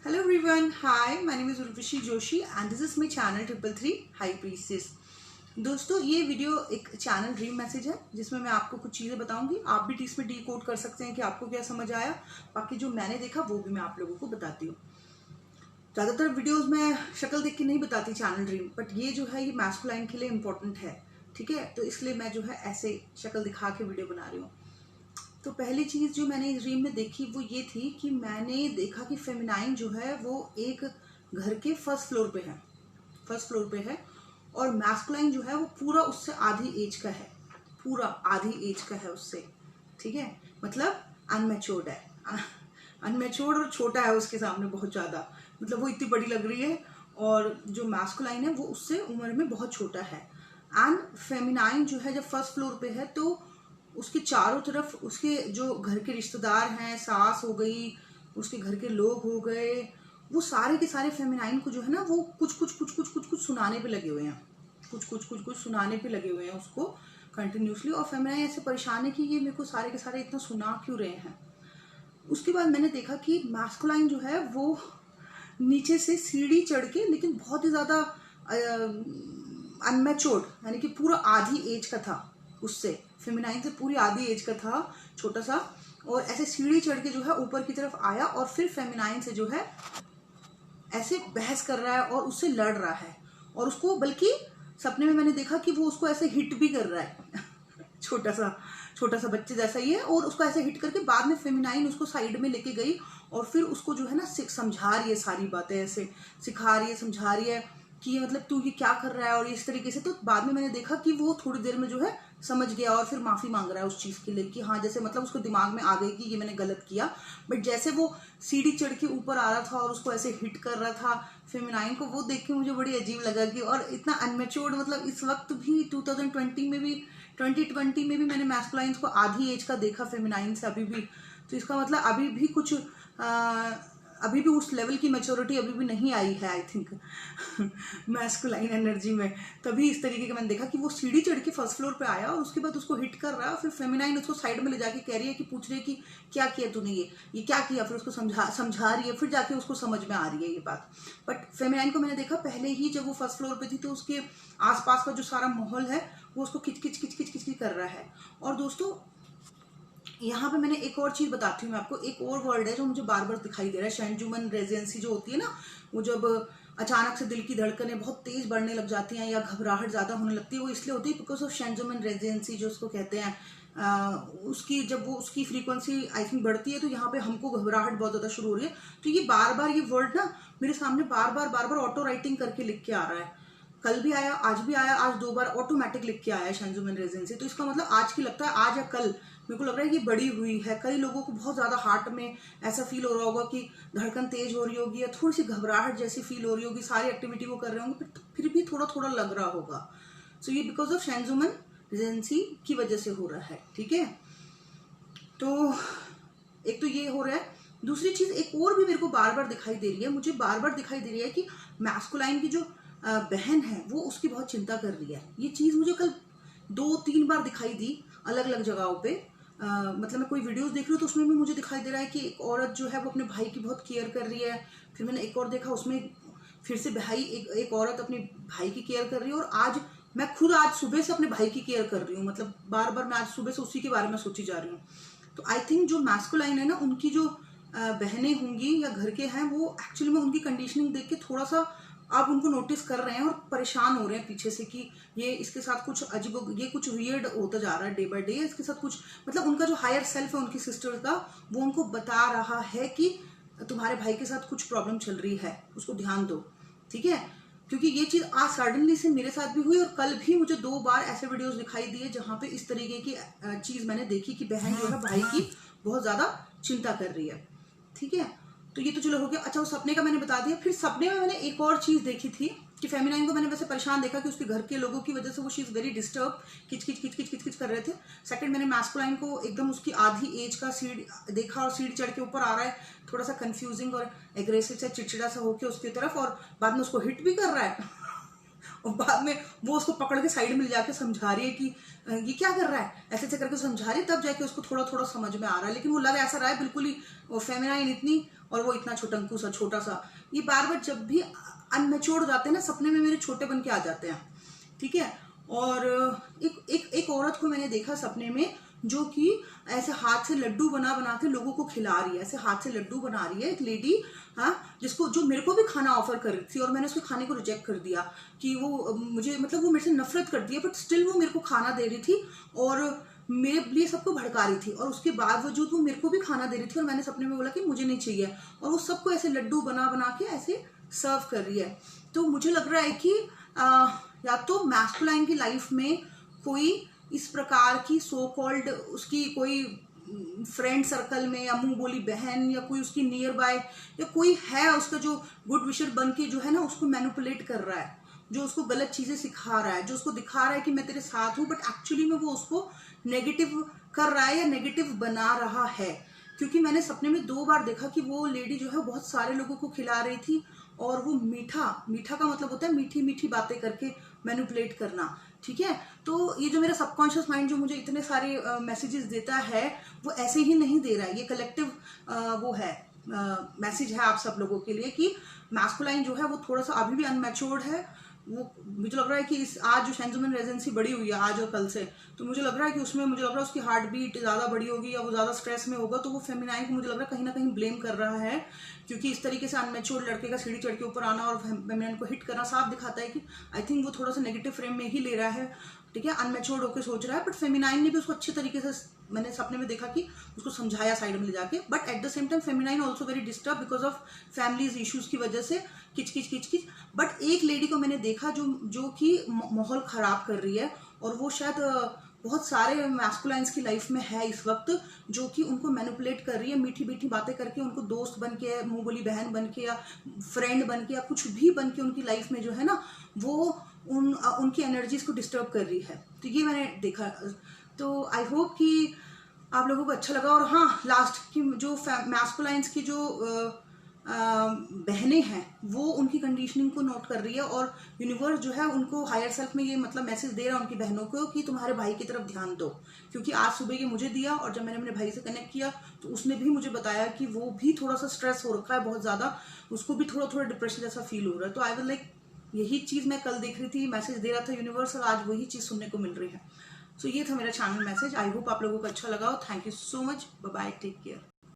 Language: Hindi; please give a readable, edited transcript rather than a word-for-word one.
Hello everyone, hi, my name is Urvashi Joshi and this is my channel 333 High Priestess। दोस्तों ये वीडियो एक चैनल ड्रीम मैसेज है जिसमें मैं आपको कुछ चीज़ें बताऊंगी। आप भी इसमें डी कोड कर सकते हैं कि आपको क्या समझ आया। बाकी जो मैंने देखा वो भी मैं आप लोगों को बताती हूँ। ज़्यादातर वीडियोस में शक्ल देख के नहीं बताती चैनल ड्रीम, बट ये जो है ये मैस्कुलाइन के लिए इम्पोर्टेंट है, ठीक है। तो इसलिए मैं जो है ऐसे शक्ल दिखा के वीडियो बना रही हूँ। तो पहली चीज़ जो मैंने इस ड्रीम में देखी वो ये थी कि मैंने देखा कि फेमिनाइन जो है वो एक घर के फर्स्ट फ्लोर पे है और मैस्कुलाइन जो है वो पूरा उससे आधी एज का है, पूरा आधी एज का है उससे, ठीक है। मतलब अनमेच्योर्ड है, अनमेच्योर्ड और छोटा है उसके सामने बहुत ज़्यादा। मतलब वो इतनी बड़ी लग रही है और जो मैस्कुलाइन है वो उससे उम्र में बहुत छोटा है। एंड फेमिनाइन जो है जब फर्स्ट फ्लोर पे है तो उसके चारों तरफ उसके जो घर के रिश्तेदार हैं, सास हो गई, उसके घर के लोग हो गए, वो सारे के सारे फेमिनाइन को जो है ना वो कुछ सुनाने पे लगे हुए हैं, कुछ सुनाने पे लगे हुए हैं उसको कंटिन्यूसली। और फेमिनाइन ऐसे परेशान है कि ये मेरे को सारे के सारे इतना सुना क्यों रहे हैं। उसके बाद मैंने देखा कि मैस्कुलाइन जो है वो नीचे से सीढ़ी चढ़ के, लेकिन बहुत ही ज़्यादा अनमेच्योर्ड, यानी कि पूरा आधी एज का था, उससे फेमिनाइन से पूरी आधी एज का था, छोटा सा, और ऐसे सीढ़ी चढ़ के जो है ऊपर की तरफ आया और फिर फेमिनाइन से जो है ऐसे बहस कर रहा है और उससे लड़ रहा है। और उसको बल्कि सपने में मैंने देखा कि वो उसको ऐसे हिट भी कर रहा है छोटा सा बच्चे जैसा ही है, और उसको ऐसे हिट करके बाद में फेमिनाइन उसको साइड में लेके गई और फिर उसको जो है ना समझा रही है सारी बातें, ऐसे सिखा रही है, समझा रही है कि मतलब तू ये क्या कर रहा है और इस तरीके से। तो बाद में मैंने देखा कि वो थोड़ी देर में जो है समझ गया और फिर माफ़ी मांग रहा है उस चीज़ के लिए कि हाँ, जैसे मतलब उसको दिमाग में आ गई कि ये मैंने गलत किया। बट जैसे वो सीढ़ी चढ़ के ऊपर आ रहा था और उसको ऐसे हिट कर रहा था फेमिनाइन को, वो देख के मुझे बड़ी अजीब लगा कि और इतना अनमेच्योर्ड, मतलब इस वक्त भी 2020 में भी 2020 में भी मैंने मैस्कुलाइन को आधी एज का देखा फेमिनाइन से अभी भी। तो इसका मतलब अभी भी कुछ अभी भी उस लेवल की मैच्योरिटी अभी भी नहीं आई है आई थिंक मैस्कुलाइन एनर्जी में। तभी इस तरीके का मैंने देखा कि वो सीढ़ी चढ़ के फर्स्ट फ्लोर पे आया और उसके बाद उसको हिट कर रहा है, फिर फेमिनाइन उसको साइड में ले जाके कह रही है कि पूछ रही है कि क्या किया तूने, ये क्या किया, फिर उसको समझा रही है, फिर जाके उसको समझ में आ रही है ये बात। बट फेमिनाइन को मैंने देखा पहले ही जब वो फर्स्ट फ्लोर पे थी तो उसके आसपास का जो सारा माहौल है वो उसको किच किच कर रहा है। और दोस्तों यहाँ पे मैंने एक और चीज बताती हूँ मैं आपको, एक और वर्ड है जो मुझे बार बार दिखाई दे रहा है। शेंजुमन रेजिडेंसी जो होती है ना, वो जब अचानक से दिल की धड़कनें बहुत तेज बढ़ने लग जाती हैं या घबराहट ज्यादा होने लगती है, वो इसलिए होती है बिकॉज ऑफ शेंजुमन रेजिडेंसी जो उसको कहते हैं। उसकी जब वो उसकी फ्रीक्वेंसी आई थिंक बढ़ती है तो यहाँ पे हमको घबराहट बहुत ज्यादा शुरू हो रही है। तो ये बार ये वर्ड ना मेरे सामने बार बार ऑटो राइटिंग करके लिख के आ रहा है। कल भी आया, आज भी आया, आज 2 बार ऑटोमेटिक लिख के आया है शेंजुमन रेजिडेंसी। तो इसका मतलब आज की लगता है, आज या कल मेरे को लग रहा है कि बड़ी हुई है। कई लोगों को बहुत ज्यादा हार्ट में ऐसा फील हो रहा होगा कि धड़कन तेज हो रही होगी या थोड़ी सी घबराहट जैसी फील हो रही होगी, सारी एक्टिविटी वो कर रहे होंगे फिर भी थोड़ा थोड़ा लग रहा होगा। सो ये बिकॉज ऑफ शेंजुमन रेजिडेंसी की वजह से हो रहा है, ठीक है। तो एक तो ये हो रहा है। दूसरी चीज एक और भी मेरे को बार बार दिखाई दे रही है, मुझे बार बार दिखाई दे रही है कि मैस्कुलाइन की जो बहन है वो उसकी बहुत चिंता कर रही है। ये चीज मुझे कल 2-3 बार दिखाई दी अलग अलग जगहों पे। मतलब मैं कोई वीडियोस देख रही हूँ तो उसमें भी मुझे दिखाई दे रहा है कि एक औरत जो है वो अपने भाई की बहुत केयर कर रही है। फिर मैंने एक और देखा उसमें फिर से एक औरत अपने भाई की केयर कर रही है। और आज मैं खुद आज सुबह से अपने भाई की केयर कर रही हूँ, मतलब बार बार मैं आज सुबह से उसी के बारे में सोची जा रही हूँ। तो आई थिंक जो मैस्कुलाइन है ना, उनकी जो बहनें होंगी या घर के हैं, वो एक्चुअली में उनकी कंडीशनिंग देख के थोड़ा सा आप उनको नोटिस कर रहे हैं और परेशान हो रहे हैं पीछे से कि ये इसके साथ कुछ अजीब, ये कुछ वियर्ड होता जा रहा है डे बाय डे। इसके साथ कुछ मतलब उनका जो हायर सेल्फ है उनकी सिस्टर का, वो उनको बता रहा है कि तुम्हारे भाई के साथ कुछ प्रॉब्लम चल रही है, उसको ध्यान दो, ठीक है। क्योंकि ये चीज आज सडनली से मेरे साथ भी हुई और कल भी मुझे 2 बार ऐसे वीडियोस दिखाई दिए जहां पे इस तरीके की चीज मैंने देखी कि बहन जो है भाई की बहुत ज्यादा चिंता कर रही है, ठीक है। तो ये तो चलो हो गया। अच्छा, वो सपने का मैंने बता दिया। फिर सपने में मैंने एक और चीज देखी थी कि फेमिनाइन को मैंने वैसे परेशान देखा कि उसके घर के लोगों की वजह से वो शी इज वेरी डिस्टर्ब, किच कर रहे थे। सेकंड मैंने मैस्कुलाइन को एकदम उसकी आधी एज का सीढ़ी देखा और सीढ़ी चढ़ के ऊपर आ रहा है, थोड़ा सा कंफ्यूजिंग और एग्रेसिव सा, चिड़चिड़ा सा होके उसकी तरफ, और बाद में उसको हिट भी कर रहा है और बाद में वो उसको पकड़ के साइड में ले जाके समझा रही है कि ये क्या कर रहा है, ऐसे ऐसे करके समझा रही है। तब जाके उसको थोड़ा थोड़ा समझ में आ रहा है, लेकिन वो लग ऐसा रहा है बिल्कुल ही, वो फेमिनाइन इतनी और वो इतना छोटंकू सा छोटा सा, ये बार बार जब भी अनमेच्योर्ड हो जाते हैं ना, सपने में मेरे छोटे बन के आ जाते हैं, ठीक है। और एक औरत को मैंने देखा सपने में, जो कि ऐसे हाथ से लड्डू बना बना के लोगों को खिला रही है, ऐसे हाथ से लड्डू बना रही है एक लेडी, हाँ, जिसको, जो मेरे को भी खाना ऑफर कर रही थी और मैंने उसके खाने को रिजेक्ट कर दिया कि वो मुझे, मतलब वो मेरे से नफरत करती है, बट स्टिल वो मेरे को खाना दे रही थी और मेरे लिए सबको भड़का रही थी, और उसके बावजूद वो मेरे को भी खाना दे रही थी और मैंने सपने में बोला कि मुझे नहीं चाहिए, और वो सबको ऐसे लड्डू बना बना के ऐसे सर्व कर रही है। तो मुझे लग रहा है कि या तो मैस्कुलाइन की लाइफ में कोई इस प्रकार की सो कॉल्ड उसकी कोई फ्रेंड सर्कल में या मुंह बोली बहन या कोई उसकी नियर बाय या कोई है उसका जो गुड विशर बन के जो है ना उसको मैनिपुलेट कर रहा है, जो उसको गलत चीजें सिखा रहा है, जो उसको दिखा रहा है कि मैं तेरे साथ हूं, बट एक्चुअली में वो उसको नेगेटिव कर रहा है या नेगेटिव बना रहा है। क्योंकि मैंने सपने में 2 बार देखा कि वो लेडी जो है बहुत सारे लोगों को खिला रही थी, और वो मीठा मीठा का मतलब होता है मीठी मीठी बातें करके मैनिपुलेट करना, ठीक है। तो ये जो मेरा सबकॉन्शियस माइंड जो मुझे इतने सारे मैसेजेस देता है, वो ऐसे ही नहीं दे रहा है, ये कलेक्टिव वो है मैसेज है आप सब लोगों के लिए कि मैस्कुलाइन जो है वो थोड़ा सा अभी भी अनमैच्योर्ड है। वो मुझे लग रहा है कि इस आज जो शेंजोमन रेजेंसी बढ़ी हुई है आज और कल से, तो मुझे लग रहा है कि उसमें मुझे लग रहा है उसकी हार्ट बीट ज़्यादा बढ़ी होगी या वो ज़्यादा स्ट्रेस में होगा, तो वो फेमिनाइन को मुझे लग रहा है कहीं ना कहीं ब्लेम कर रहा है, क्योंकि इस तरीके से अनमेच्योर्ड लड़के का सीढ़ी चढ़ के ऊपर आना और फेमिनाइन को हिट करना साफ दिखाता है कि आई थिंक वो थोड़ा सा नेगेटिव फ्रेम में ही ले रहा है, ठीक है, अनमेच्योर्ड होकर सोच रहा है। बट फेमिनाइन ने भी उसको अच्छे तरीके से, मैंने सपने में देखा कि उसको समझाया साइड में ले जाके, but at the same time feminine also very disturb because of families issues की वजह से किच। बट एक लेडी को मैंने देखा जो कि माहौल खराब कर रही है, और वो शायद बहुत सारे मैस्कुलाइंस की लाइफ में है इस वक्त, जो कि उनको मैनिपुलेट कर रही है मीठी मीठी बातें करके, उनको दोस्त बन के, मुंह बोली बहन बन के या फ्रेंड बन के या कुछ भी बन के उनकी लाइफ में जो है ना वो उनकी एनर्जीज को डिस्टर्ब कर रही है। तो ये मैंने देखा। तो आई होप कि आप लोगों को अच्छा लगा। और हाँ, लास्ट की जो मैस्कुलाइंस की जो बहनें हैं वो उनकी कंडीशनिंग को नोट कर रही है, और यूनिवर्स जो है उनको हायर सेल्फ में ये मतलब मैसेज दे रहा है उनकी बहनों को कि तुम्हारे भाई की तरफ ध्यान दो, क्योंकि आज सुबह ये मुझे दिया और जब मैंने अपने भाई से कनेक्ट किया तो उसने भी मुझे बताया कि वो भी थोड़ा सा स्ट्रेस हो रखा है बहुत ज्यादा, उसको भी थोड़ा थोड़ा डिप्रेशन जैसा फील हो रहा है। तो आई वाज लाइक, यही चीज मैं कल देख रही थी, मैसेज दे रहा था यूनिवर्स, और आज वही चीज सुनने को मिल रही है। सो ये था मेरा चैनल मैसेज। आई होप आप लोगों को अच्छा लगा हो। Thank you so much. Bye bye, take care.